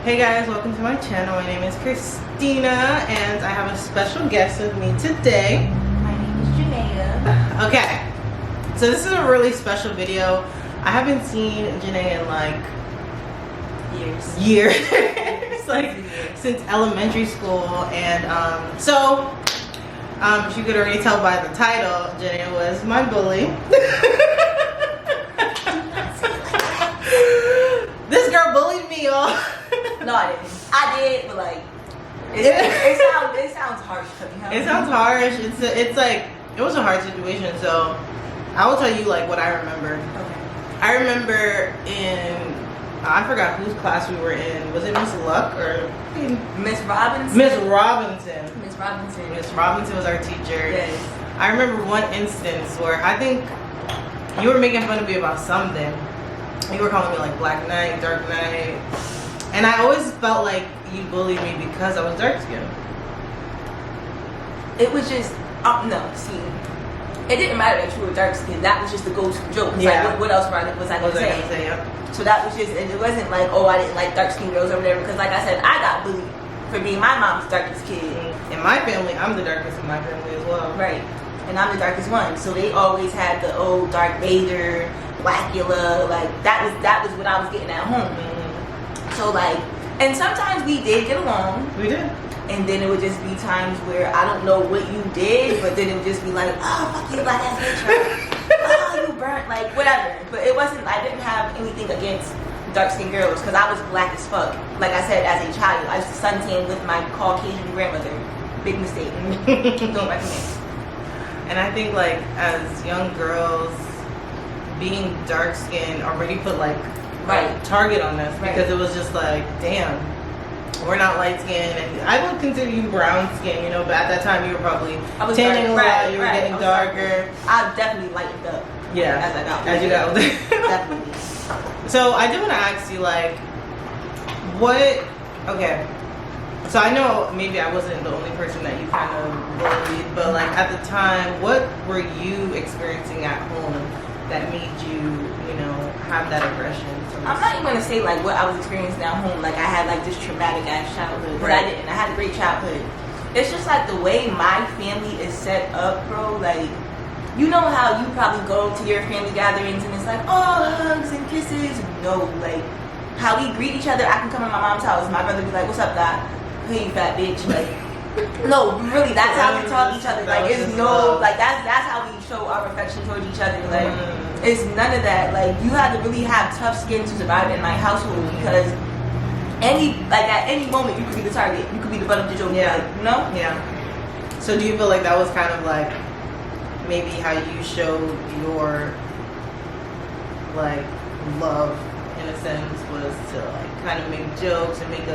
Hey guys, welcome to my channel. My name is Christina and I have a special guest with me today. My name is Janaea. Okay, so this is a really special video. I haven't seen Janaea in like years. Like since elementary school, and if you could already tell by the title, Janaea was my bully. This girl bullied me, y'all. No, I didn't. I did, but like, it sounds harsh to me. It sounds harsh. It's like, it was a hard situation. So I will tell you like what I remember. Okay. I remember I forgot whose class we were in. Was it Miss Luck or Miss Robinson? Miss Robinson. Miss Robinson. Miss Robinson was our teacher. Yes. I remember one instance where I think you were making fun of me about something. You were calling me like Black Knight, Dark Knight. And I always felt like you bullied me because I was dark skinned. It was just, no, see, it didn't matter that you were dark skinned. That was just the go-to joke. Yeah. Like, what else was I going to say? Yeah. So that was just, and it wasn't like, oh, I didn't like dark skinned girls or whatever. Because like I said, I got bullied for being my mom's darkest kid. In my family, I'm the darkest in my family as well. Right. And I'm the darkest one. So they always had the old Darth Vader, Blackula, like that was what I was getting at home. So like, and sometimes we did get along. We did. And then it would just be times where I don't know what you did, but then it would just be like, oh, fuck you, black ass bitch. Oh, you burnt, like whatever. But it wasn't, I didn't have anything against dark skinned girls because I was black as fuck. Like I said, as a child, I used to suntan with my Caucasian grandmother. Big mistake. Don't recommend. And I think like as young girls, being dark skinned already put like a target on us because it was just like, damn, we're not light skinned, and I would consider you brown skinned, you know, but at that time you were probably tanning a lot, you were getting darker. I definitely lightened up. Yeah, as I got older. As you got older. Definitely. So I do want to ask you like, okay, so I know maybe I wasn't the only person that you kind of bullied, but like at the time, what were you experiencing at home that made you, you know, have that aggression? I'm not even gonna say like what I was experiencing at home, like I had like this traumatic ass childhood, but I didn't. I had a great childhood. It's just like the way my family is set up, bro. Like, you know how you probably go to your family gatherings and it's like, oh, hugs and kisses. No, like how we greet each other. I can come to my mom's house, my brother be like, what's up, Doc? Hey, you fat bitch. Like, no, really, that's how we talk to each other. Like, it's no, like that's how we show our affection towards each other. Like, it's none of that. Like, you have to really have tough skin to survive in my household because at any moment you could be the target. You could be the butt of the joke. Yeah. Like, you know? Yeah. So do you feel like that was kind of like maybe how you showed your like love in a sense was to like kind of make jokes and make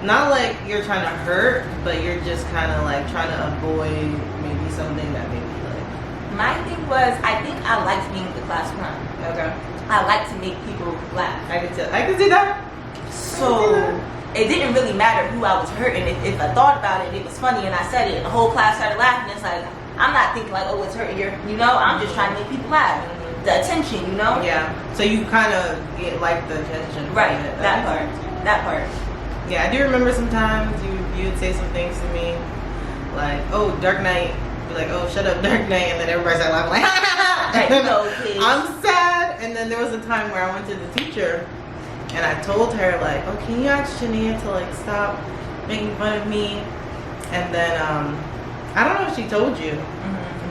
not like you're trying to hurt, but you're just kind of like trying to avoid maybe something that maybe like. My thing was, I think I liked being the class clown. Okay. I like to make people laugh. I can see that. So it didn't really matter who I was hurting. If I thought about it, it was funny, and I said it, and the whole class started laughing. It's like, I'm not thinking like, oh, it's hurting you. You know, I'm just trying to make people laugh. The attention, you know. Yeah. So you kind of get like the attention. Right. That part. Yeah, I do remember sometimes you would say some things to me, like, oh, Dark Knight. Be like, oh, shut up, Dark Knight, and then everybody started laughing like, ha ha ha. I'm sad. And then there was a time where I went to the teacher, and I told her like, oh, can you ask Janaea to like stop making fun of me? And then I don't know if she told you,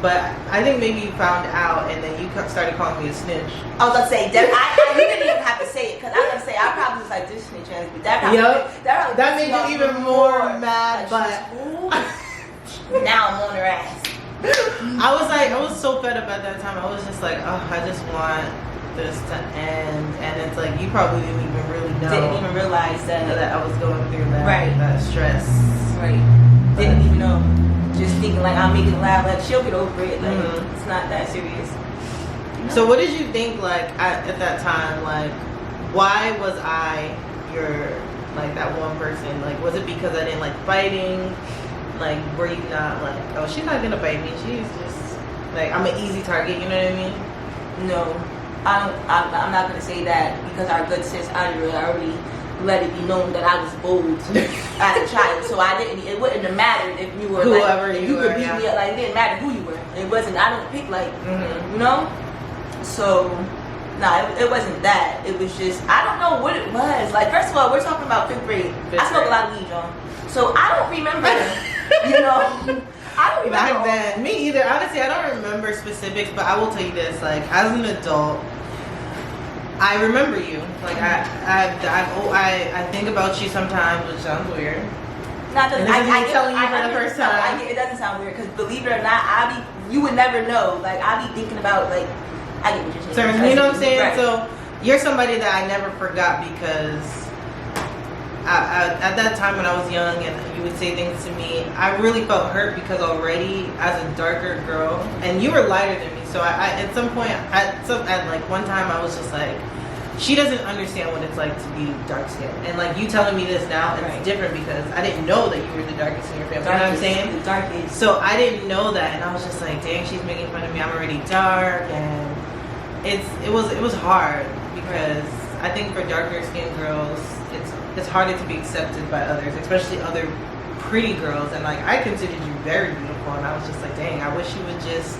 but I think maybe you found out, and then you started calling me a snitch. I was gonna say, you didn't even have to say it, because I was gonna say, I probably was like, this snitch ass, but that made you even more mad, like, but now I'm on her ass. I was so fed up at that time. I was just like, oh, I just want this to end. And it's like, you probably didn't even really know. Didn't even realize that I was going through that stress. Right. Didn't even know. Just thinking like, I'm making laugh, like she'll get over it. Like, it's not that serious. You know? So what did you think like at that time? Like, why was I like that one person? Like, was it because I didn't like fighting? Like, were you not like, oh, she's not gonna bite me, she's just like, I'm an easy target, you know what I mean? No, I'm not gonna say that, because our good sis Andrea already let it be known that I was bold as a child. So I didn't. It wouldn't have mattered if you were whoever like, you could were, beat me up. Like it didn't matter who you were. It wasn't. I don't pick like you know. So no, it wasn't that. It was just I don't know what it was. Like first of all, we're talking about fifth grade. I smoke a lot of weed, y'all. So I don't remember. You know. I don't remember. Back then, me either. Honestly, I don't remember specifics, but I will tell you this: like as an adult, I remember you. Like I think about you sometimes, which sounds weird. Not that I telling you for the first time. It doesn't sound weird because believe it or not, you would never know. Like I be thinking about like I get what you're saying. So, you know what I'm saying? Right. So you're somebody that I never forgot because at that time when I was young and you would say things to me, I really felt hurt because already as a darker girl, and you were lighter than me. So I at some point, at like one time, I was just like, she doesn't understand what it's like to be dark skinned. And like you telling me this now, it's different because I didn't know that you were the darkest in your family. You know what I'm saying? The darkest. So I didn't know that, and I was just like, dang, she's making fun of me. I'm already dark, and it was hard because I think for darker skinned girls, it's harder to be accepted by others, especially other pretty girls. And like I considered you very beautiful, and I was just like, dang, I wish you would just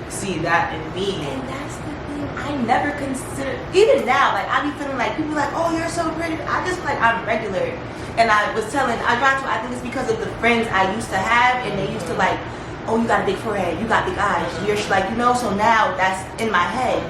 see that in me. And that's the thing, I never considered. Even now, like I be feeling like people like, oh, you're so pretty. I just feel like I'm regular. And I was telling, I think it's because of the friends I used to have, and they used to like, oh, you got a big forehead, you got big eyes, you're like, you know. So now that's in my head.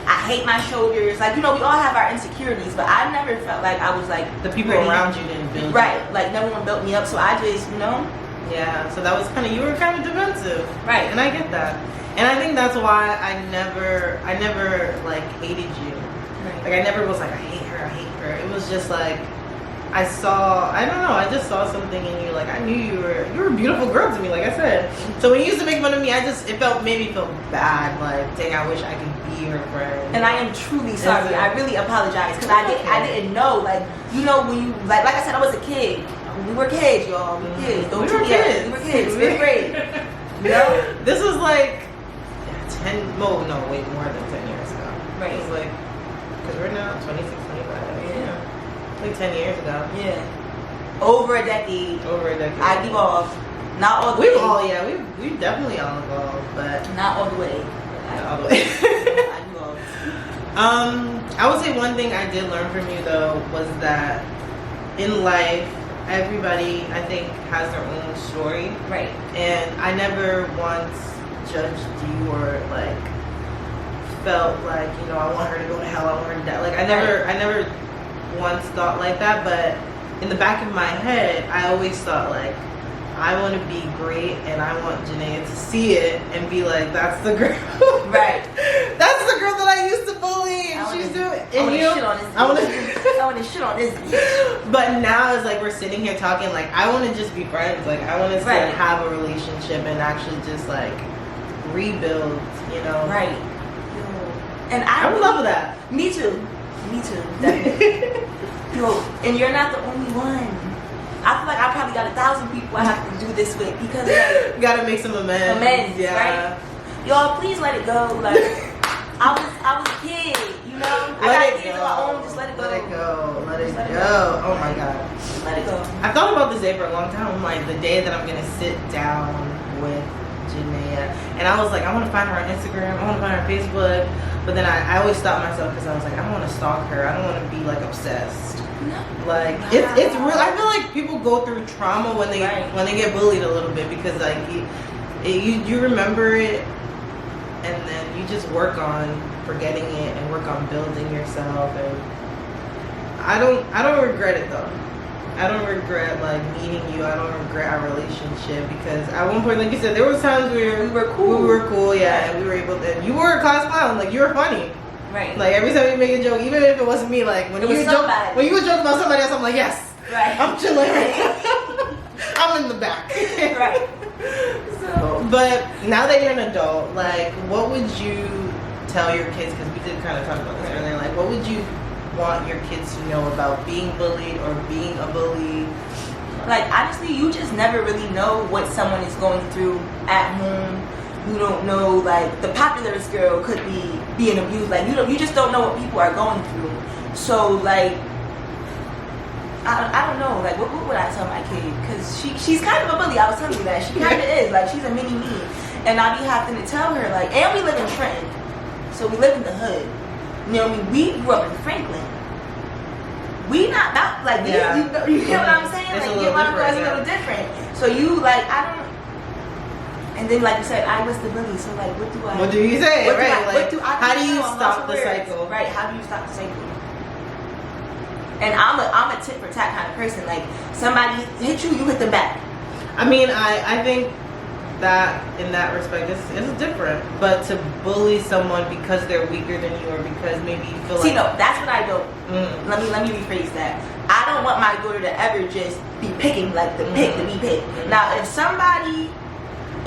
I hate my shoulders. Like, you know, we all have our insecurities, but I never felt like I was like the people pretty. around you didn't build right. you. Like no one built me up, so I just, you know. Yeah. So that was you were kind of defensive, right? And I get that, and I think that's why I never like hated you. Right. Like I never was like I hate her. It was just like I just saw something in you. Like I knew you were a beautiful girl to me, like I said. So when you used to make fun of me, it made me feel bad. Like, dang, I wish I could be her friend. And I am truly sorry. I really apologize because I didn't know. Like, you know, when you like I said, I was a kid. We were kids, y'all. We were kids. We were kids. We were kids. We were great. You know, this was like 10. No, wait, more than 10 years ago. Right. It was like because we're now 26, 25. Yeah. Like 10 years ago. Yeah. Over a decade. I evolved. Not all the way. We've definitely all evolved, but not all the way. Not all the way. I evolved. I would say one thing I did learn from you though was that in life, everybody I think has their own story. Right. And I never once judged you or like felt like, you know, I want her to go to hell, I want her to die. Like I never once thought like that, but in the back of my head I always thought like I want to be great and I want Janaea to see it and be like, that's the girl. Right. That's the girl that I used to bully and she's doing I want to shit on this but now it's like we're sitting here talking like I want to just be friends. Like I want to like, have a relationship and actually just like rebuild, you know. Right. And I'm in love with that. Me too, definitely. Yo, and you're not the only one. I feel like I probably got 1,000 people I have to do this with because like, you gotta make some amends. Yeah. Right? Y'all, please let it go. Like I was a kid, you know. I got kids of my own. Just let it go. Let it go. Oh my god. Let it go. I thought about this day for a long time. I'm like, the day that I'm gonna sit down with Janaea, and I was like, I want to find her on Instagram. I want to find her on Facebook. But then I always stopped myself because I was like, I don't want to stalk her. I don't want to be like obsessed. No. Like it's real. I feel like people go through trauma when they get bullied a little bit because like you remember it and then you just work on forgetting it and work on building yourself. And I don't regret it though. I don't regret like meeting you. I don't regret our relationship because at one point, like you said, there was times where we were cool, yeah, and we were able to. You were a class clown, like you were funny, right? Like every time you make a joke, even if it wasn't me, like when you would joke about somebody else, I'm like, yes, right, I'm chilling. I'm in the back, right. So, but now that you're an adult, like, what would you tell your kids? Because we did kind of talk about this earlier. Like, what would you want your kids to know about being bullied or being a bully? Like honestly, you just never really know what someone is going through at home. You don't know, like the popularist girl could be being abused. Like you just don't know what people are going through. So like I don't know. Like, what would I tell my kid? Because she's kind of a bully. I was telling you that. She kind of is. Like, she's a mini me. And I be having to tell her, like, and we live in Trenton. So we live in the hood. You know what I mean? We grew up in Franklin. We not like, you know what I'm saying? It's like, a your mom different, was a little different. So you, like, I don't. And then, like you said, I was the bully. So, like, what do I? What do you say? Right? How do you stop the cycle? Right? How do you stop the cycle? And I'm a tit for tat kind of person. Like, somebody hit you, you hit them back. I mean, I think that in that respect it's different. But to bully someone because they're weaker than you, or because maybe you feel See, no, that's what I don't. Let me rephrase that. I don't want my daughter to ever just be picking, like, the pick to be picked. Now, if somebody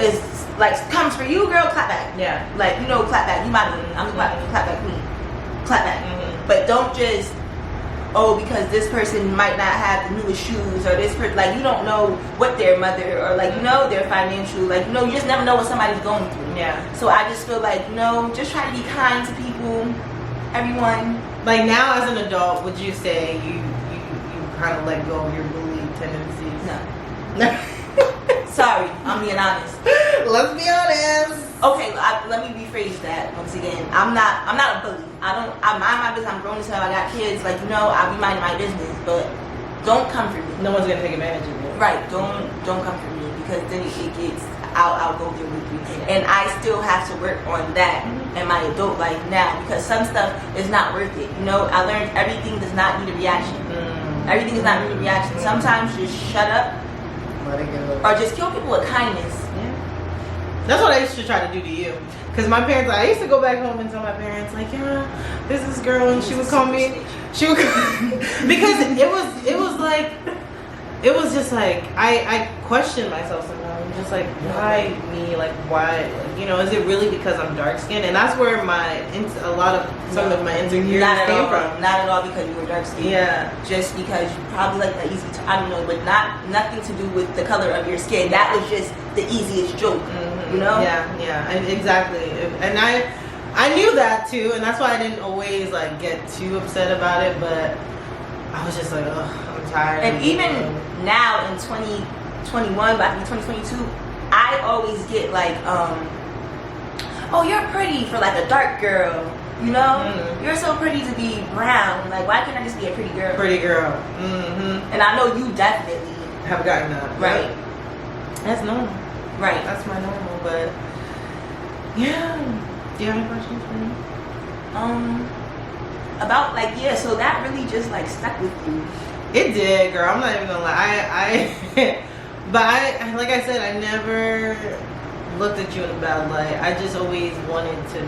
is like comes for you, girl, clap back. Yeah. Like, you know, clap back. You might I'm the clap back queen. Clap back. But don't just because this person might not have the newest shoes, or this person, like, you don't know what their mother, or like, you know, their financial, like, you know, you just never know what somebody's going through. Yeah. So I just feel like, you know, just try to be kind to people, everyone. Like, now as an adult, would you say you kind of let go of your bully tendencies? No. Sorry, I'm being honest. Let's be honest. Okay, let me rephrase that once again. I'm not a bully. I mind my business. I'm grown as hell. I got kids. Like, you know, I'll be minding my business. But don't come for me. No one's gonna take advantage of you. Right. Don't come for me, because then it gets. I'll go there with you. And I still have to work on that in my adult life now, because some stuff is not worth it. You know, I learned everything does not need a reaction. Everything does not need a reaction. Sometimes just shut up. Let it go. Or just kill people with kindness. Yeah. That's what I used to try to do to you. Because my parents, I used to go back home and tell my parents, like, yeah, this is girl, and she would call me. She would because it was just like I questioned myself sometimes. I'm just like, why me? Like, why? You know, is it really because I'm dark skinned? And that's where some of my insecurities came from. Not at all because you were dark skinned. Yeah. Just because you probably like the easy. I don't know, but nothing to do with the color of your skin. That was just the easiest joke. You know? Yeah, and exactly. And I knew that too, and that's why I didn't always like get too upset about it. But I was just like, ugh, I'm tired. And even now in 2021, about to be 2022, I always get like, oh, you're pretty for like a dark girl. You know, you're so pretty to be brown. Like, why can't I just be a pretty girl? Pretty girl. And I know you definitely have gotten that. Right. That's normal. Right. That's my normal. But yeah. Do you have any questions for me? About like, yeah. So that really just like stuck with you. It did, girl. I'm not even gonna lie. But like I said, I never looked at you in a bad light. I just always wanted to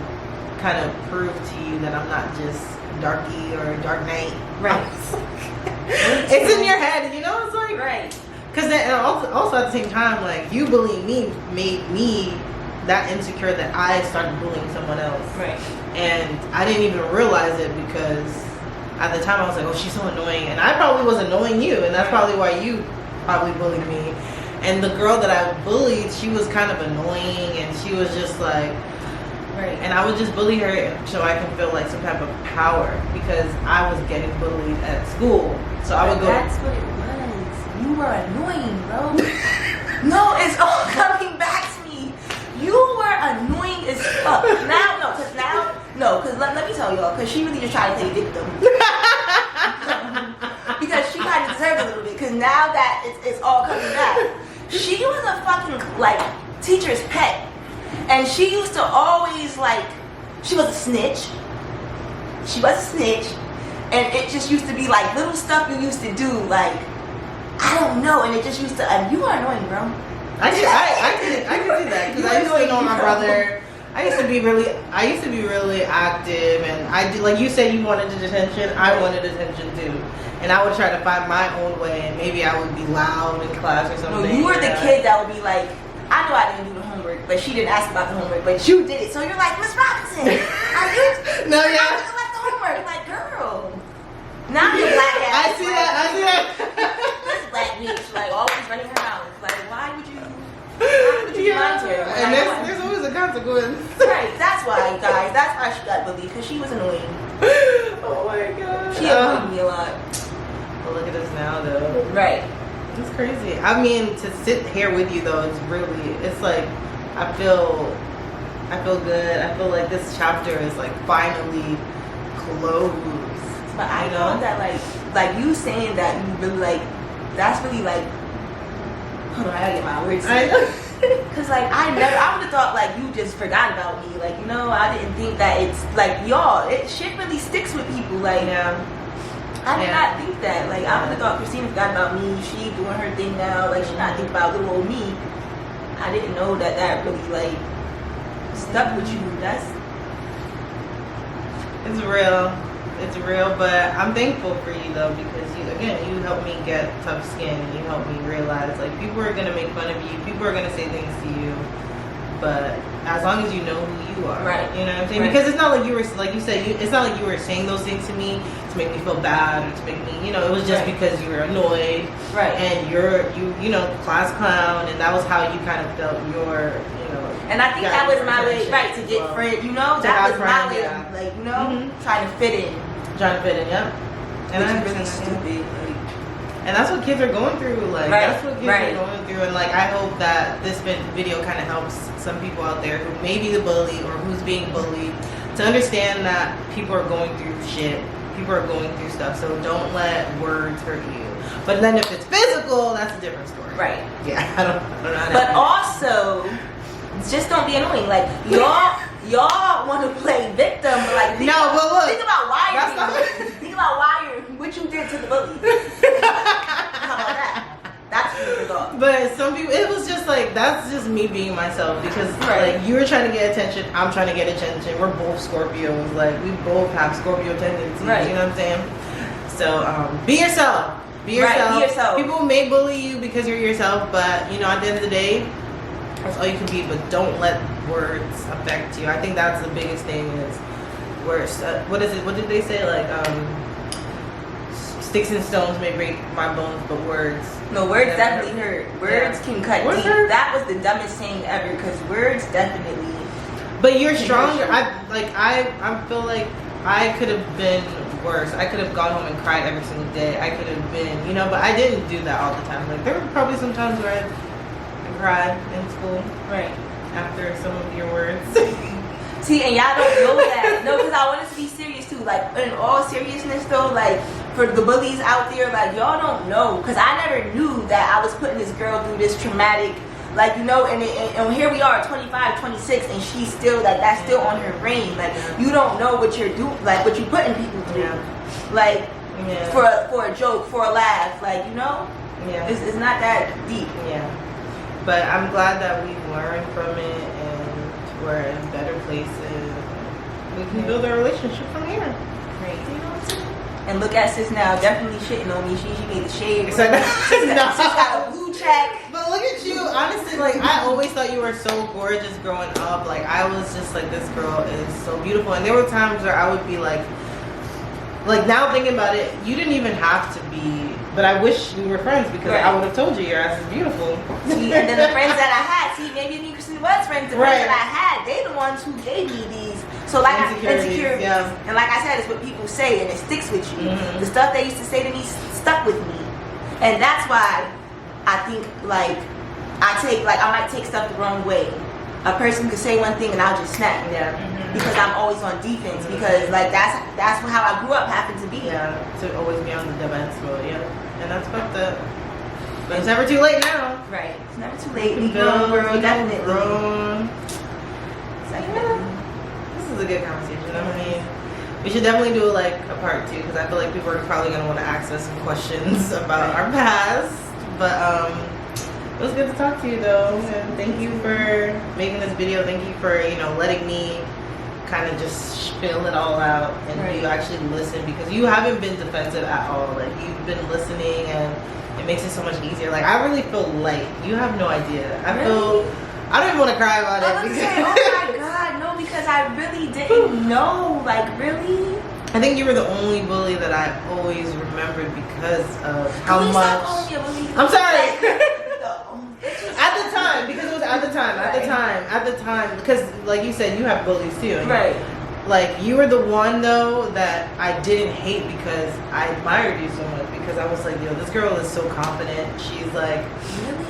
kind of prove to you that I'm not just darky or dark night. Right. It's in your head, you know. It's like right. Because also at the same time, like, you bullying me made me that insecure that I started bullying someone else. Right. And I didn't even realize it, because at the time I was like, oh, she's so annoying. And I probably was annoying you, and that's probably why you probably bullied me. And the girl that I bullied, she was kind of annoying, and she was just like, right. And I would just bully her so I can feel like some type of power, because I was getting bullied at school. So I would go. That's what it was. You were annoying, bro. No, it's all coming back to me. You were annoying as fuck. Because let me tell y'all, because she really just tried to play victim. Because she kind of deserved a little bit, because now that it's all coming back. She was a fucking, like, teacher's pet. And she used to always, like, she was a snitch. And it just used to be, like, little stuff you used to do, like, I don't know, and it just used to. You are annoying, bro. I could see that, because I used to know my brother. I used to be really active, and I do, like you said, you wanted attention. I wanted attention too, and I would try to find my own way, and maybe I would be loud in class or something. No, you were the kid that would be like, I know I didn't do the homework, but she didn't ask about the homework, but you did it. So you're like, Miss Robinson, are you? No, yeah. I collect the homework, like, girl. Now you're black ass. I see that. This black bitch, like, always running her mouth. Like, why would you lie to her? And there's always a consequence. Right, that's why, guys. That's why she got bullied, because she was annoying. Oh my god. She annoyed me a lot. Well, look at is now, though. Right. It's crazy. I mean, to sit here with you though, it's like, I feel good. I feel like this chapter is like finally closed. But I know that like you saying that you really like, that's really like, hold on, I gotta get my words. Cause like I would have thought like you just forgot about me. Like, I didn't think that it's like shit really sticks with people. Like, I did not think that. Like, I would have thought Christina forgot about me. She doing her thing now. Like, she not thinking about little old me. I didn't know that really like stuck with you. It's real. It's real, but I'm thankful for you though, because you helped me get tough skin, and you helped me realize like people are gonna make fun of you, people are gonna say things to you, but as long as you know who you are, right? You know what I'm saying? Right. Because it's not like you were, like you said, it's not like you were saying those things to me to make me feel bad or to make me, it was just because you were annoyed, right? And you class clown, and that was how you kind of felt your, And I think that was my way, right, to get friends. That was my way, trying to fit in. Trying to fit in, yep. And that's really stupid. And that's what kids are going through. Like, that's what kids are going through. And like, I hope that this video kind of helps some people out there who may be the bully or who's being bullied to understand that people are going through shit. People are going through stuff. So don't let words hurt you. But then if it's physical, that's a different story. Right. Yeah. I don't know how to But also, just don't be annoying. Like, y'all want to play victim, but like think about why what you did to the bully. How about that? That's what you thought. But some people, it was just like, that's just me being myself, because like you were trying to get attention, I'm trying to get attention. We're both Scorpios, like we both have Scorpio tendencies. Right. You know what I'm saying? So be yourself. Be yourself. Right, be yourself. People may bully you because you're yourself, but at the end of the day, that's all you can be. But don't let words affect you. I think that's the biggest thing is words. What is it? What did they say? Like sticks and stones may break my bones, but words. No, words definitely hurt. Words can cut deep. Hurt. That was the dumbest thing ever, because words definitely. But you're stronger. I feel like I could have been worse. I could have gone home and cried every single day. I could have been, but I didn't do that all the time. Like there were probably some times where I cried in school, right, after some of your words. See, and y'all don't know that. No, because I wanted to be serious too. Like, in all seriousness though, like, for the bullies out there, like, y'all don't know. Because I never knew that I was putting this girl through this traumatic, like, and here we are, 25, 26, and she's still, like, that's still on her brain. Like, you don't know what you're doing, like, what you're putting people through. Yeah. Like, for a joke, for a laugh, like, Yeah. It's not that deep. Yeah. But I'm glad that we've learned from it, and we're in better places. We can build a relationship from here. Great. And look at sis now, definitely shitting on me. She made the shade. She's got a blue check. But look at you. Honestly, like, I always thought you were so gorgeous growing up. Like, I was just like, this girl is so beautiful. And there were times where I would be like now thinking about it, you didn't even have to be. But I wish we were friends, because I would have told you your ass is beautiful. See, and then the friends that I had, maybe me and Christina was friends. The friends that I had, they the ones who gave me these. So like insecurities. Yeah. And like I said, it's what people say, and it sticks with you. Mm-hmm. The stuff they used to say to me stuck with me, and that's why I think like I might take stuff the wrong way. A person could say one thing and I'll just snap. Yeah. Because I'm always on defense. Because like that's how I grew up happened to be. Yeah. To always be on the defense mode. Yeah. And that's fucked up. But it's never too late now. Right. It's never too late. We grown, girl. Definitely. Grown. This is a good conversation. I mean, we should definitely do like a part 2, because I feel like people are probably gonna want to ask us some questions about our past. But it was good to talk to you though, and thank you for making this video. Thank you for letting me kind of just spill it all out, and you actually listen, because you haven't been defensive at all. Like, you've been listening, and it makes it so much easier. Like, I really feel light. You have no idea. I don't even want to cry about it. I was saying, oh my god, no, because I really didn't know. Like, really? I think you were the only bully that I always remembered because of how much. I'm sorry. At the time, because it was at the time, because like you said, you have bullies too. Right. like you were the one though that I didn't hate because I admired you so much, because I was like, yo, this girl is so confident. She's like,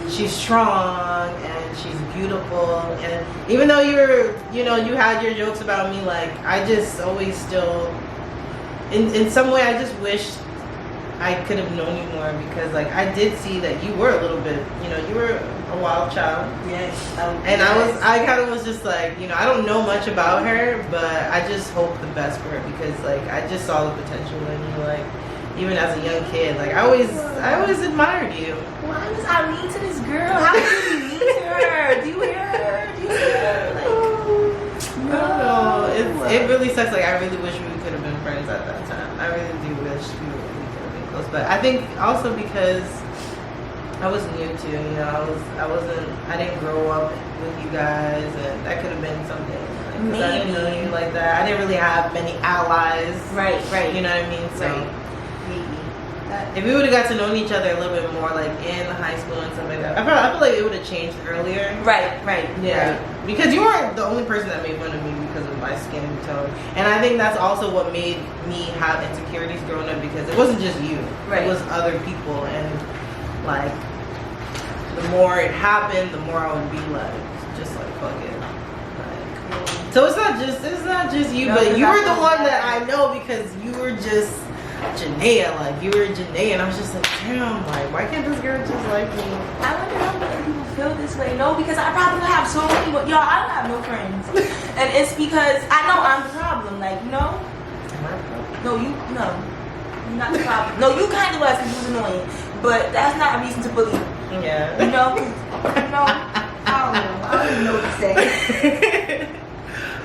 she's strong and she's beautiful. And even though you had your jokes about me, like I just always still, in some way, I just wish I could have known you more, because like I did see that you were a little bit, you were a wild child. Yes. And I kind of was just like, I don't know much about her, but I just hope the best for her, because like I just saw the potential in you, like even as a young kid. Like I always admired you. Why was I mean to this girl? How could you be mean to her? Do you hear her? Do you hear her? Like, no, it really sucks. Like I really wish we could have been friends at that time. I really do wish we could have been close. But I think also because I was new to, I didn't grow up with you guys, and that could have been something. Like, 'cause I didn't know you like that. I didn't really have many allies. Right. You know what I mean? So right. if we would have got to know each other a little bit more, like in high school and stuff like that, I feel like it would have changed earlier. Right. Yeah. Right. Because you weren't the only person that made fun of me because of my skin tone. And I think that's also what made me have insecurities growing up, because it wasn't just you. Right. It was other people, and like the more it happened, the more I would be like, just like fuck it. Like, so it's not just you, No, but you were the one that that I know, because you were just Janaea, like you were Janaea, and I was just like, damn, like why can't this girl just like me? I wonder how many people feel this way. No, because I probably have so many, but y'all, I don't have no friends, and it's because I know I'm the problem. Like you're not the problem. No, you kind of was, because you was annoying, but that's not a reason to bully. Yeah. I don't know. I don't even know what to say.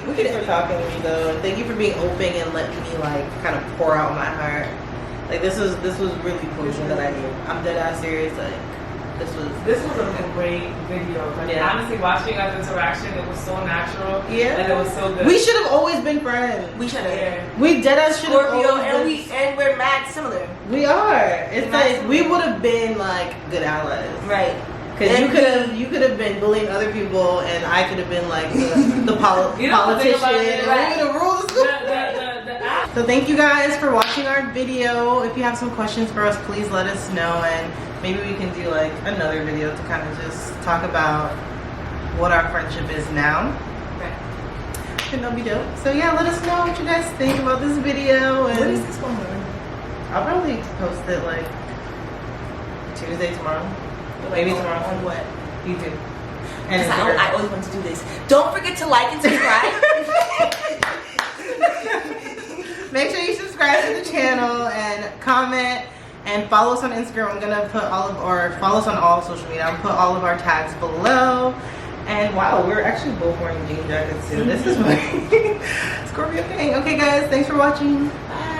Thank you for talking to me though, and thank you for being open and letting me like kind of pour out my heart. Like this was really cool that I did. I'm dead ass serious. Like this was a great video. Like honestly, watching you guys' interaction, it was so natural. Yeah. And it was so good. We should have always been friends. We should have. Yeah. We dead ass should have Scorpio, always and we're mad similar. We are. It's We're like we would have been like good allies. Right. Because you could have been bullying other people, and I could have been like the politician, about it, and right? we would have ruled the school. So thank you guys for watching our video. If you have some questions for us, please let us know, and maybe we can do like another video to kind of just talk about what our friendship is now. Right. And that'll be dope. So yeah, let us know what you guys think about this video. And When is this going on? I'll probably post it like Tuesday tomorrow. Maybe tomorrow. On what? YouTube. And I always want to do this. Don't forget to like and subscribe. Make sure you subscribe to the channel and comment and follow us on Instagram. I'm gonna put follow us on all social media. I'll put all of our tags below. And wow, we're actually both wearing jean jackets too. This is my Scorpio thing. Okay guys, thanks for watching. Bye.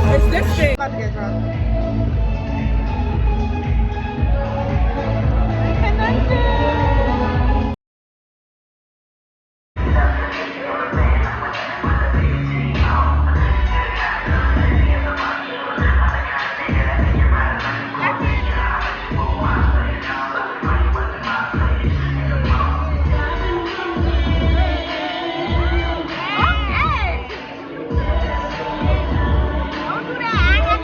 It's this thing. About to get drunk.